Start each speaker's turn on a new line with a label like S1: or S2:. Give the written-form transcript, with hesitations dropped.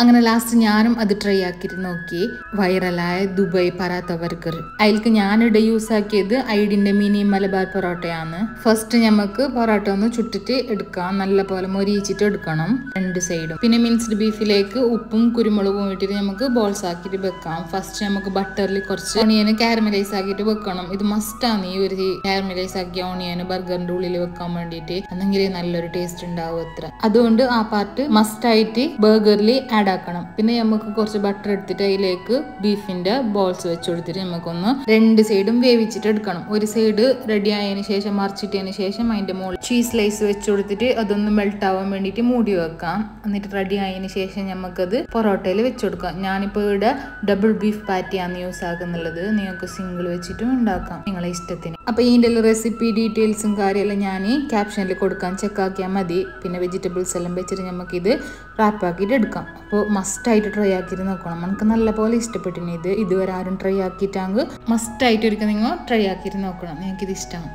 S1: അങ്ങനെ ലാസ്റ്റ് ഞാനും അത് ട്രൈ ആക്കിയിട്ട് നോക്കി. വൈറലായ ദുബായ് പറാത്ത ബർഗർ. അതിൽക്ക് ഞാനിവിടെ യൂസ് ആക്കിയത് ഐഡിന്റെ മിനി മലബാർ പൊറോട്ടയാണ്. ഫസ്റ്റ് നമുക്ക് പൊറോട്ട ഒന്ന് ചുട്ടിട്ട് എടുക്കാം. നല്ല പോലെ മൊരിയിച്ചിട്ട് എടുക്കണം രണ്ട് സൈഡും. പിന്നെ മിൻസ്ഡ് ബീഫിലേക്ക് ഉപ്പും കുരുമുളകും ഇട്ടിട്ട് നമുക്ക് ബോൾസ് ആക്കിയിട്ട് വെക്കാം. ഫസ്റ്റ് നമുക്ക് ബട്ടറിൽ കുറച്ച് ഓണിയന് കാരമലൈസ് ആക്കിയിട്ട് വെക്കണം. ഇത് മസ്റ്റാണ് ഈ ഒരു കാരമലൈസ് ആക്കിയ ഓണിയന് ബർഗറിന്റെ ഉള്ളിൽ വെക്കാൻ വേണ്ടിയിട്ട്. എന്നെങ്കിലേ നല്ലൊരു ടേസ്റ്റ് ഉണ്ടാവും അത്ര. അതുകൊണ്ട് ആ പാർട്ട് മസ്റ്റ് ആയിട്ട് ബർഗറിൽ ആഡ് ആക്കണം. പിന്നെ നമുക്ക് കുറച്ച് ബട്ടർ എടുത്തിട്ട് അതിലേക്ക് ബീഫിന്റെ ബോൾസ് വെച്ച് കൊടുത്തിട്ട് നമുക്കൊന്ന് രണ്ട് സൈഡും വേവിച്ചിട്ട് എടുക്കണം. ഒരു സൈഡ് റെഡി ആയതിനു ശേഷം മറിച്ചിട്ടതിന് ശേഷം അതിന്റെ മുകളിൽ ചീസ് സ്ലൈസ് വെച്ച് കൊടുത്തിട്ട് അതൊന്ന് മെൽറ്റ് ആവാൻ വേണ്ടിയിട്ട് മൂടി വെക്കാം. എന്നിട്ട് റെഡി ആയതിനു ശേഷം നമുക്കത് പൊറോട്ടയിൽ വെച്ച് കൊടുക്കാം. ഞാനിപ്പോൾ ഇവിടെ ഡബിൾ ബീഫ് പാറ്റിയാണ് യൂസ് ആക്കുന്നുള്ളത്. നിങ്ങൾക്ക് സിംഗിൾ വെച്ചിട്ടും ഉണ്ടാക്കാം നിങ്ങളെ ഇഷ്ടത്തിന്. അപ്പൊ ഇതിന്റെ റെസിപ്പി ഡീറ്റെയിൽസും കാര്യമെല്ലാം ഞാൻ ക്യാപ്ഷനിൽ കൊടുക്കാൻ ചെക്കാക്കിയാൽ മതി. പിന്നെ വെജിറ്റബിൾസ് എല്ലാം വെച്ചിട്ട് നമുക്കിത് റാപ്പ് ആക്കിയിട്ട് എടുക്കാം. അപ്പോൾ മസ്റ്റായിട്ട് ട്രൈ ആക്കിയിട്ട് നോക്കണം. നമുക്ക് നല്ല പോലെ ഇഷ്ടപ്പെട്ടിന് ഇത്. ഇതുവരെ ആരും ട്രൈ ആക്കിയിട്ടാങ്കിൽ മസ്റ്റായിട്ട് ഒരിക്കൽ നിങ്ങൾ ട്രൈ ആക്കിയിട്ട് നോക്കണം. നിങ്ങൾക്കിത് ഇഷ്ടമാണ്.